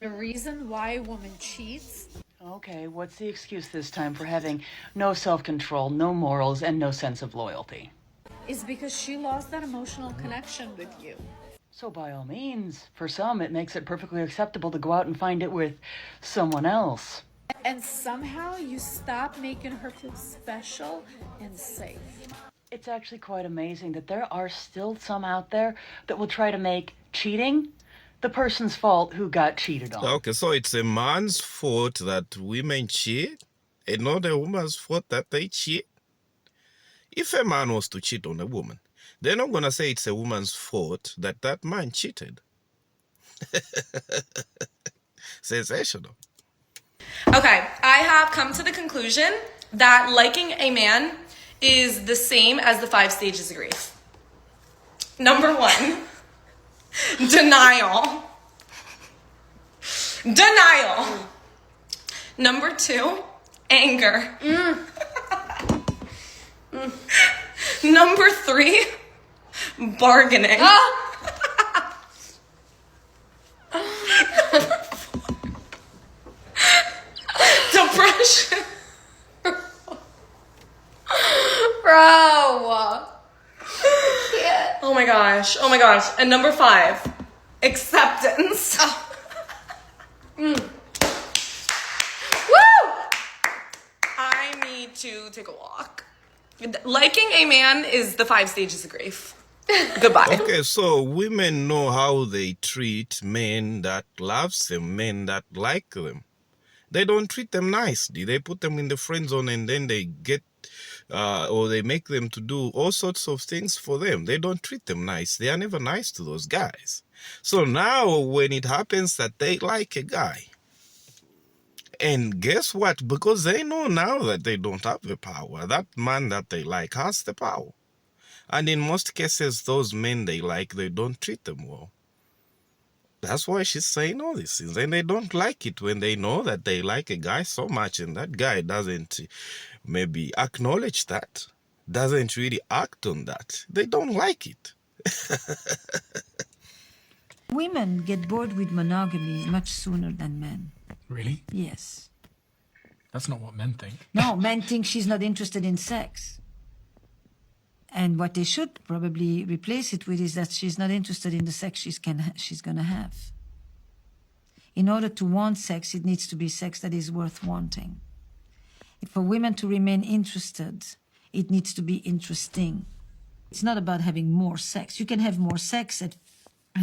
The reason why a woman cheats Okay, what's the excuse this time for having no self-control, no morals, and no sense of loyalty? is because she lost that emotional connection with you. So by all means, for some, it makes it perfectly acceptable to go out and find it with someone else. And somehow you stop making her feel special and safe. It's actually quite amazing that there are still some out there that will try to make cheating the person's fault who got cheated on. Okay, so it's a man's fault that women cheat and not a woman's fault that they cheat. If a man was to cheat on a woman, they're not going to say it's a woman's fault that that man cheated. Sensational. Okay, I have come to the conclusion that liking a man is the same as the 5 stages of grief. Number 1, denial. Denial. Number 2, anger. Number 3, bargaining. Depression. Bro. Oh my gosh. Oh my gosh. And number 5, acceptance. Woo! I need to take a walk. Liking a man is the 5 stages of grief. Goodbye. Okay, so women know how they treat men that loves them, men that like them. They don't treat them nicely. They put them in the friend zone and then they get, or they make them to do all sorts of things for them. They don't treat them nice. They are never nice to those guys. So now when it happens that they like a guy, and guess what? Because they know now that they don't have the power, that man that they like has the power. And in most cases, those men they like, they don't treat them well. That's why she's saying all these things. And they don't like it when they know that they like a guy so much and that guy doesn't maybe acknowledge that, doesn't really act on that. They don't like it. Women get bored with monogamy much sooner than men. Really? Yes. That's not what men think. No, men think she's not interested in sex. And what they should probably replace it with is that she's not interested in the sex she's going to have. In order to want sex, it needs to be sex that is worth wanting. For women to remain interested, it needs to be interesting. It's not about having more sex. You can have more sex and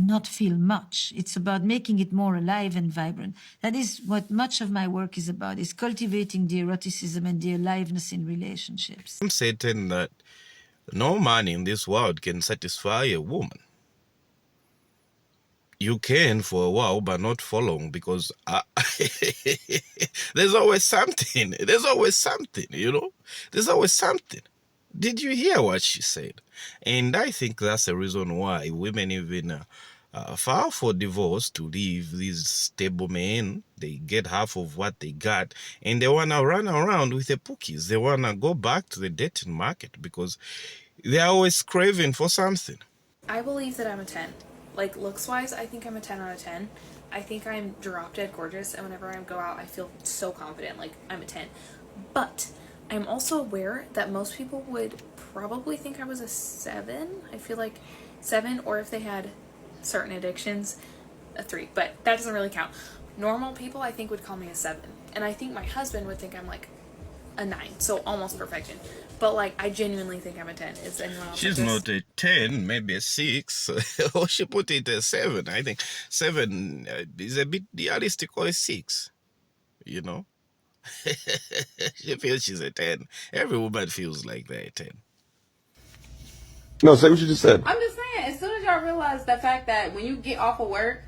not feel much. It's about making it more alive and vibrant. That is what much of my work is about, is cultivating the eroticism and the aliveness in relationships. I'm certain that no man in this world can satisfy a woman. You can for a while, but not for long, because there's always something. There's always something, you know? There's always something. Did you hear what she said? And I think that's the reason why women even file for divorce to leave these stable men. They get half of what they got, and they want to run around with the pookies. They want to go back to the dating market because they're always craving for something. I believe that I'm a 10. Like, looks-wise, I think I'm a 10 out of 10. I think I'm drop-dead gorgeous, and whenever I go out, I feel so confident, like, I'm a 10. But I'm also aware that most people would probably think I was a 7. I feel like 7, or if they had certain addictions, a 3. But that doesn't really count. Normal people, I think, would call me a 7. And I think my husband would think I'm, like, a 9. So almost perfection. But, like, I genuinely think I'm a 10. Is anyone else She's not a 10, maybe a 6. Or she put it a 7. I think 7 is a bit realistic, or a 6. You know? She feels she's a 10. Every woman feels like they're a 10. No, say what you just said. I'm just saying, as soon as y'all realize the fact that when you get off of work,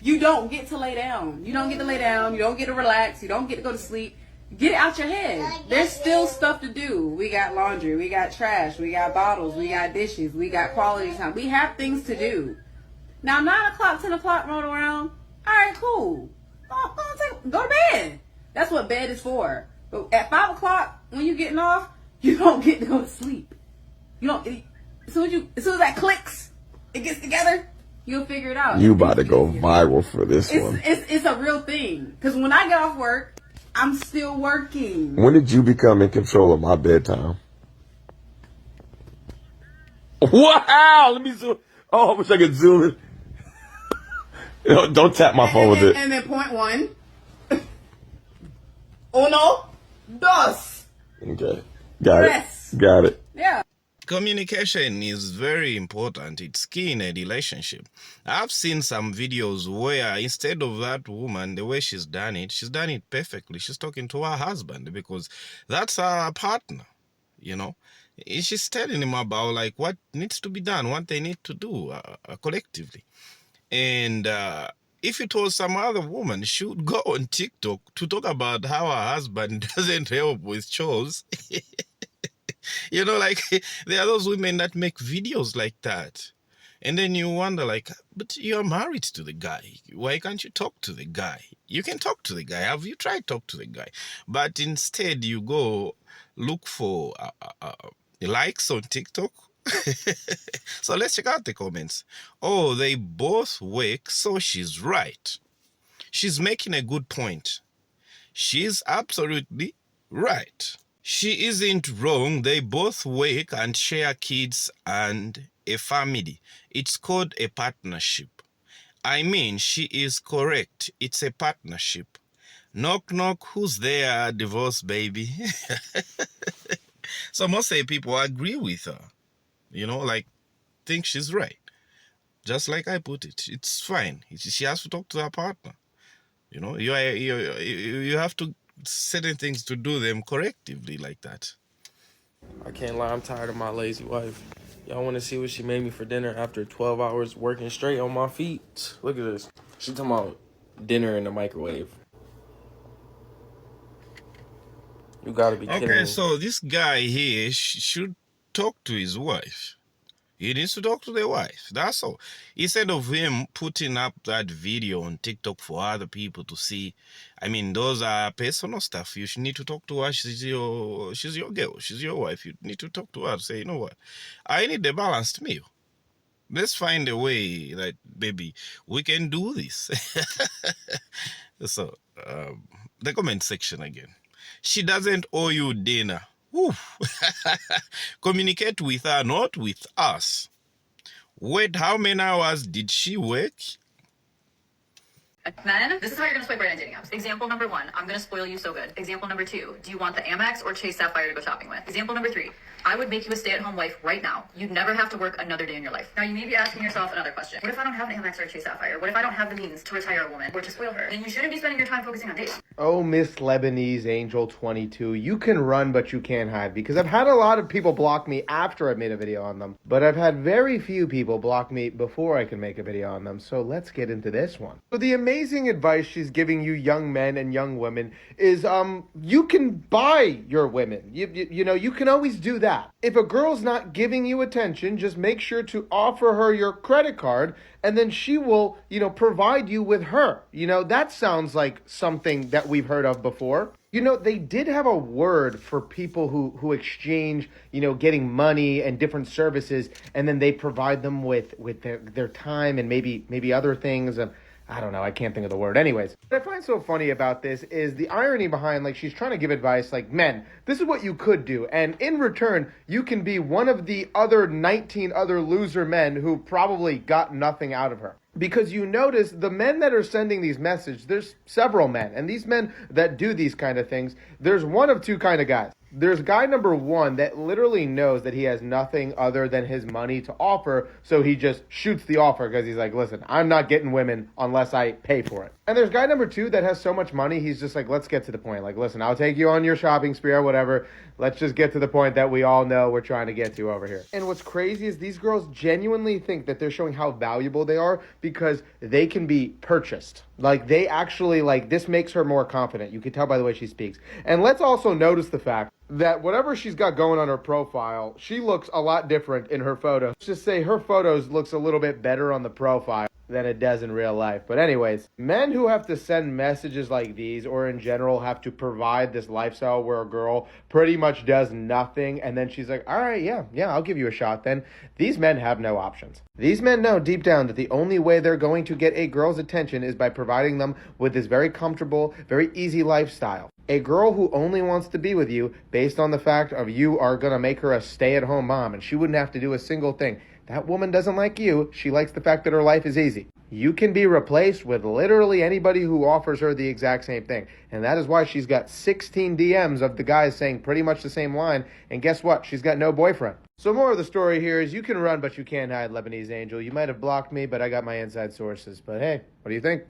you don't get to lay down. You don't get to lay down. You don't get to relax. You don't get to go to sleep. Get it out your head. There's still stuff to do. We got laundry. We got trash. We got bottles. We got dishes. We got quality time. We have things to do. Now, 9 o'clock, 10 o'clock roll around. All right, cool. Go to bed. That's what bed is for. But at 5 o'clock, when you're getting off, you don't get to go to sleep. You don't. As soon as that clicks, it gets together. You'll figure it out. You about to go viral for this one. It's a real thing. Because when I get off work, I'm still working. When did you become in control of my bedtime? Wow! Let me zoom. Oh, I wish I could zoom in. Don't tap my phone with it. And then point one. Uno, dos. Okay. Got Yes. it. Got it. Yeah. Communication is very important. It's key in a relationship. I've seen some videos where instead of that woman, the way she's done it perfectly. She's talking to her husband because that's her partner, you know. She's telling him about like what needs to be done, what they need to do collectively. And if it was some other woman, she would go on TikTok to talk about how her husband doesn't help with chores. You know, like there are those women that make videos like that. And then you wonder like, but you're married to the guy. Why can't you talk to the guy? You can talk to the guy. Have you tried to talk to the guy? But instead you go look for likes on TikTok. So let's check out the comments. Oh, they both work, so she's right. She's making a good point. She's absolutely right. She isn't wrong. They both work and share kids and a family. It's called a partnership. I mean, she is correct. It's a partnership. Knock, knock, who's there? Divorce, baby. So most people agree with her. You know, like, think she's right. Just like I put it. It's fine. She has to talk to her partner. You know, you have to certain things to do them correctively like that. I can't lie, I'm tired of my lazy wife. Y'all want to see what she made me for dinner after 12 hours working straight on my feet? Look at this. She talking about dinner in the microwave. You gotta be kidding me. Okay, so this guy here should talk to his wife. He needs to talk to the wife. That's all. Instead of him putting up that video on TikTok for other people to see, I mean, those are personal stuff. You should need to talk to her. She's your girl. She's your wife. You need to talk to her to say, you know what? I need a balanced meal. Let's find a way that, baby, we can do this. So, the comment section again. She doesn't owe you dinner. Communicate with her, not with us. Wait, how many hours did she work? Men, this is how you're going to swipe right on dating apps. Example number 1, I'm going to spoil you so good. Example number 2, do you want the Amex or Chase Sapphire to go shopping with? Example number 3, I would make you a stay-at-home wife right now. You'd never have to work another day in your life. Now, you may be asking yourself another question. What if I don't have an Amex or a Chase Sapphire? What if I don't have the means to retire a woman or to spoil her? Then you shouldn't be spending your time focusing on dating. Oh, Miss Lebanese Angel 22, you can run, but you can't hide. Because I've had a lot of people block me after I've made a video on them. But I've had very few people block me before I can make a video on them. So let's get into this one. So the amazing advice she's giving you young men and young women is, you can buy your women. You know, you can always do that. If a girl's not giving you attention, just make sure to offer her your credit card and then she will, you know, provide you with her. You know, that sounds like something that we've heard of before. You know, they did have a word for people who exchange, you know, getting money and different services, and then they provide them with their time and maybe other things. And I don't know, I can't think of the word. Anyways, what I find so funny about this is the irony behind, like, she's trying to give advice, like, men, this is what you could do. And in return, you can be one of the other 19 other loser men who probably got nothing out of her. Because you notice the men that are sending these messages, there's several men. And these men that do these kind of things, there's one of two kind of guys. There's guy number 1 that literally knows that he has nothing other than his money to offer, so he just shoots the offer because he's like, listen, I'm not getting women unless I pay for it. And there's guy number 2 that has so much money, he's just like, let's get to the point. Like, listen, I'll take you on your shopping spree or whatever. Let's just get to the point that we all know we're trying to get to over here. And what's crazy is these girls genuinely think that they're showing how valuable they are because they can be purchased. Like, they actually, like, this makes her more confident. You can tell by the way she speaks. And let's also notice the fact that whatever she's got going on her profile, she looks a lot different in her photos. Let's just say her photos looks a little bit better on the profile. than it does in real life. But anyways, men who have to send messages like these, or in general have to provide this lifestyle where a girl pretty much does nothing and then she's like, all right, yeah, I'll give you a shot then. These men have no options. These men know deep down that the only way they're going to get a girl's attention is by providing them with this very comfortable, very easy lifestyle. A girl who only wants to be with you based on the fact of you are going to make her a stay-at-home mom and she wouldn't have to do a single thing. That woman doesn't like you. She likes the fact that her life is easy. You can be replaced with literally anybody who offers her the exact same thing. And that is why she's got 16 DMs of the guys saying pretty much the same line. And guess what? She's got no boyfriend. So more of the story here is you can run, but you can't hide, Lebanese Angel. You might have blocked me, but I got my inside sources. But hey, what do you think?